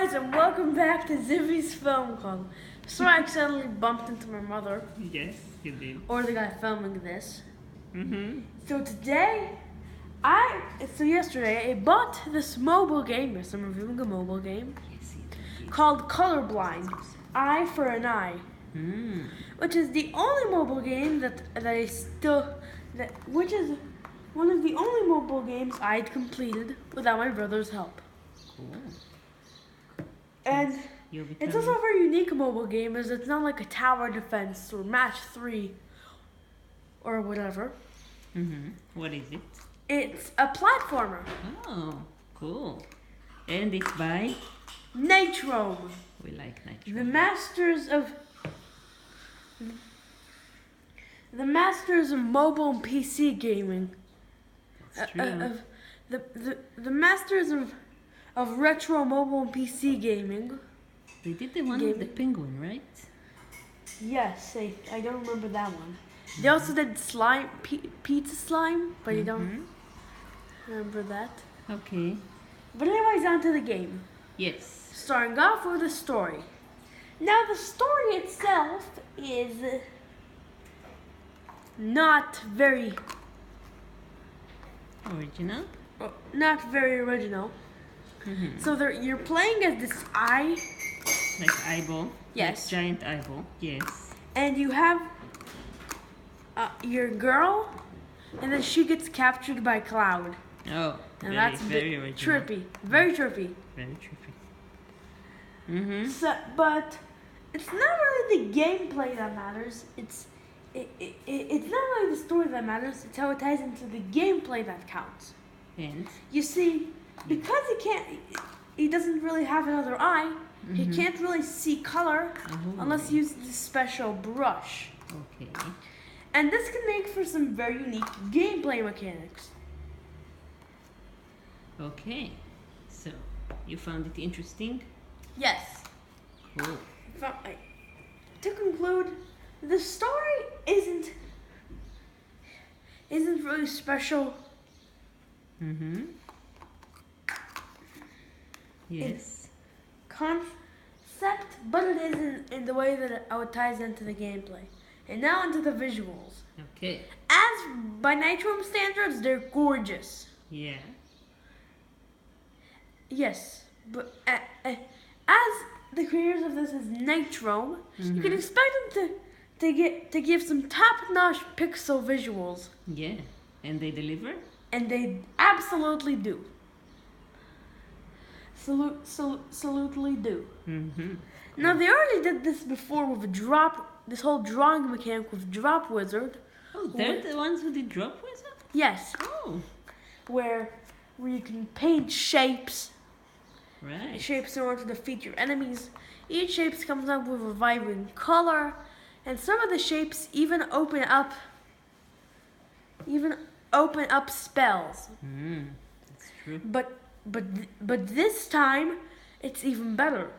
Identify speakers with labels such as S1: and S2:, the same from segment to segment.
S1: guys, and welcome back to Zivi's Film Club. So I accidentally bumped into my mother.
S2: Yes, you did.
S1: Or the guy filming this.
S2: Mm-hmm.
S1: So yesterday, I bought this mobile game. Yes, I'm reviewing a mobile game.
S2: Yes,
S1: called Colorblind. Eye for an Eye. Which is the only mobile game which is one of the only mobile games I'd completed without my brother's help.
S2: Cool.
S1: And it's also a very unique mobile game, as it's not like a tower defense or match 3 or whatever.
S2: What is it?
S1: It's a platformer.
S2: Oh, cool. And it's by?
S1: Nitrome.
S2: We like Nitrome.
S1: The masters of mobile and PC gaming.
S2: That's true.
S1: The masters of retro mobile and PC gaming.
S2: They did the one with the penguin, right?
S1: Yes, I don't remember that one. They also did slime, pizza slime, but I don't remember that.
S2: Okay.
S1: But anyways, on to the game.
S2: Yes.
S1: Starting off with the story. Now the story itself is not very
S2: Original?
S1: Not very original. So you're playing as this eye.
S2: Like eyeball?
S1: Yes.
S2: Like giant eyeball, yes.
S1: And you have your girl, and then she gets captured by Cloud.
S2: Oh,
S1: And
S2: very original.
S1: Trippy. Very trippy.
S2: Very trippy.
S1: So, but it's not really the gameplay that matters. It's not really the story that matters. It's how it ties into the gameplay that counts.
S2: And?
S1: You see, because he doesn't really have another eye. He can't really see color unless he uses this special brush.
S2: Okay.
S1: And this can make for some very unique gameplay mechanics.
S2: Okay. So, you found it interesting?
S1: Yes.
S2: Cool.
S1: To conclude, the story isn't really special.
S2: Yes.
S1: Concept, but it is in the way that it ties into the gameplay. And now into the visuals.
S2: Okay.
S1: As by Nitrome standards, they're gorgeous.
S2: Yeah.
S1: Yes, but as the creators of this is Nitrome, you can expect them to give some top-notch pixel visuals.
S2: Yeah. And they deliver?
S1: And they absolutely do. Absolutely do. Now they already did this before with this whole drawing mechanic with Drop Wizard.
S2: Oh, they're the ones who did Drop Wizard?
S1: Yes.
S2: Oh.
S1: Where you can paint shapes.
S2: Right.
S1: Shapes in order to defeat your enemies. Each shape comes up with a vibrant color, and some of the shapes even open up spells.
S2: That's true.
S1: But this time, it's even better.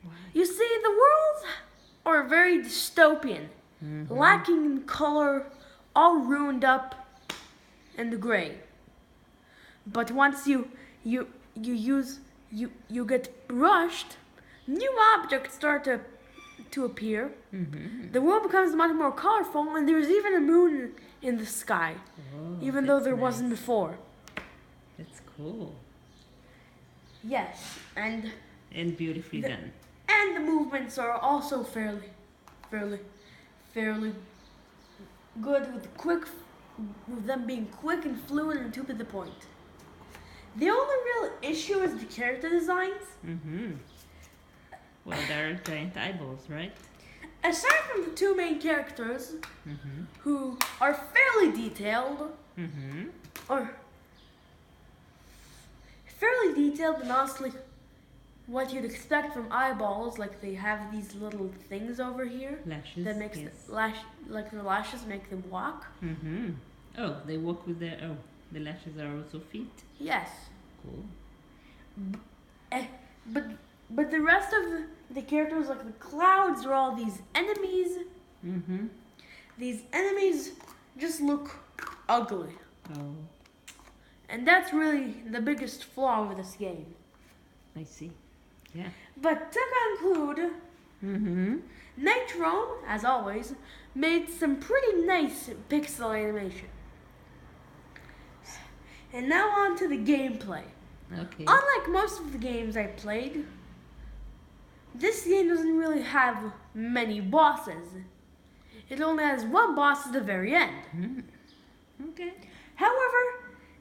S2: Why?
S1: You see, the worlds are very dystopian, lacking in color, all ruined up and gray. But once you get brushed, new objects start to appear. The world becomes much more colorful, and there's even a moon in the sky, even though there wasn't before.
S2: That's cool.
S1: Yes, and
S2: beautifully done.
S1: And the movements are also fairly good with them being quick and fluid and to the point. The only real issue is the character designs.
S2: Well, there are giant eyeballs, right?
S1: Aside from the two main characters, who are fairly detailed, and honestly, what you'd expect from eyeballs, like they have these little things over here
S2: Lashes.
S1: that makes their lashes make them walk.
S2: Oh, they walk with their. Oh, the lashes are also feet.
S1: Yes.
S2: Cool.
S1: But the rest of the characters, like the clouds, are all these enemies. These enemies just look ugly.
S2: Oh.
S1: And that's really the biggest flaw with this game.
S2: I see. Yeah.
S1: But to conclude, Nitro, as always, made some pretty nice pixel animation. And now on to the gameplay.
S2: Okay.
S1: Unlike most of the games I played, this game doesn't really have many bosses. It only has one boss at the very end.
S2: Okay.
S1: However,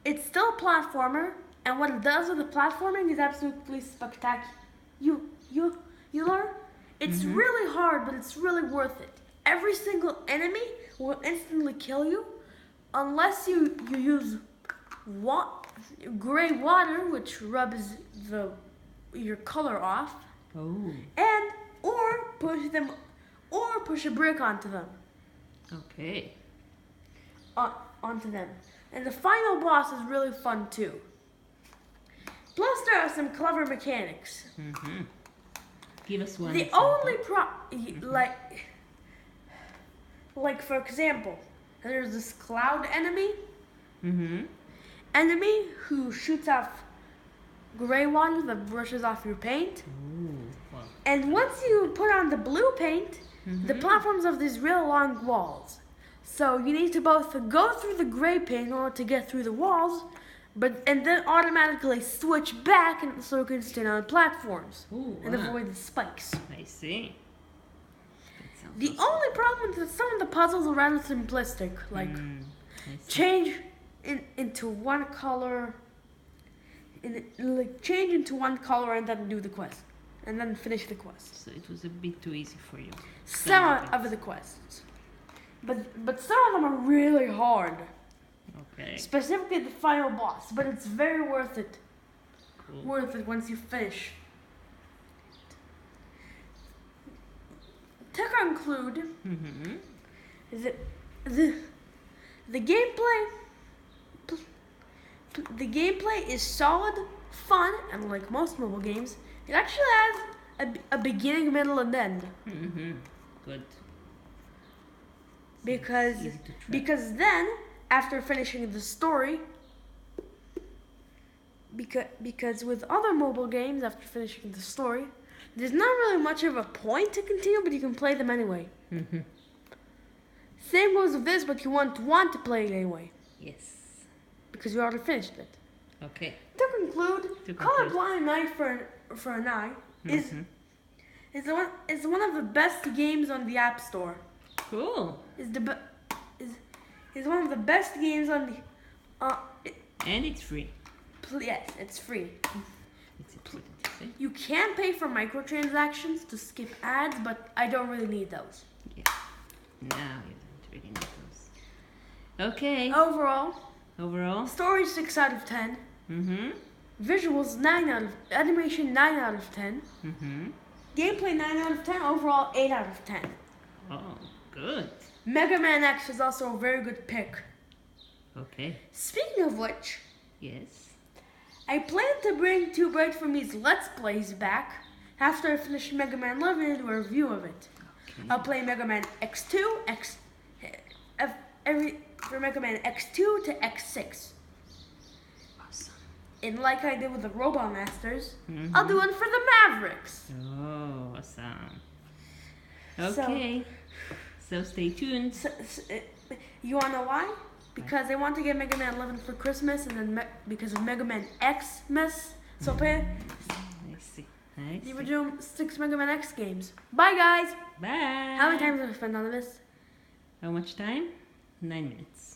S1: it's still a platformer, and what it does with the platforming is absolutely spectacular. You learn? It's really hard, but it's really worth it. Every single enemy will instantly kill you unless you use gray water, which rubs your color off, and or push a brick onto them.
S2: Okay.
S1: Onto them. And the final boss is really fun too. Plus there are some clever mechanics.
S2: Give us one.
S1: The
S2: example.
S1: only like for example, there's this cloud enemy who shoots off gray water that brushes off your paint.
S2: Wow.
S1: And once you put on the blue paint, the platforms have these real long walls. So you need to both go through the gray paint in order to get through the walls, and then automatically switch back so you can stand on the platforms and avoid the spikes.
S2: I see. That sounds
S1: The only problem is that some of the puzzles are rather simplistic, like change into one color, change into one color and then do the quest, and then finish the quest.
S2: So it was a bit too easy for you.
S1: Some of the quests, but some of them are really hard.
S2: Okay.
S1: Specifically the final boss, but it's very worth it.
S2: Cool.
S1: Worth it once you finish. To conclude, the gameplay is solid, fun, and like most mobile games, it actually has a beginning, middle, and end.
S2: Good.
S1: Because then, after finishing the story, because with other mobile games, after finishing the story, there's not really much of a point to continue, but you can play them anyway. Same goes with this, but you won't want to play it anyway.
S2: Yes.
S1: Because you already finished it.
S2: Okay.
S1: To conclude, Colorblind Eye for an Eye is one of the best games on the App Store.
S2: Cool.
S1: Is one of the best games on the.
S2: And it's free.
S1: Yes, it's free.
S2: It's important to say.
S1: You can pay for microtransactions to skip ads, but I don't really need those.
S2: Yeah. Now you don't really need those. Okay. Overall.
S1: Story 6 out of 10. Visuals animation 9 out of 10. Gameplay 9 out of 10. Overall 8 out of 10.
S2: Oh, good.
S1: Mega Man X is also a very good pick.
S2: Okay.
S1: Speaking of which,
S2: Yes.
S1: I plan to bring Too Bright for Me's Let's Plays back after I finish Mega Man 11 and do a review of it.
S2: Okay.
S1: I'll play Mega Man X2, for Mega Man X2 to X6.
S2: Awesome.
S1: And like I did with the Robot Masters, I'll do one for the Mavericks.
S2: Oh, awesome. Okay. So stay tuned.
S1: You wanna know why? Because I want to get Mega Man 11 for Christmas, and then because of Mega Man X mess. So play.
S2: I see.
S1: You were doing 6 Mega Man X games. Bye, guys.
S2: Bye.
S1: How many times have I spent on this?
S2: How much time? 9 minutes.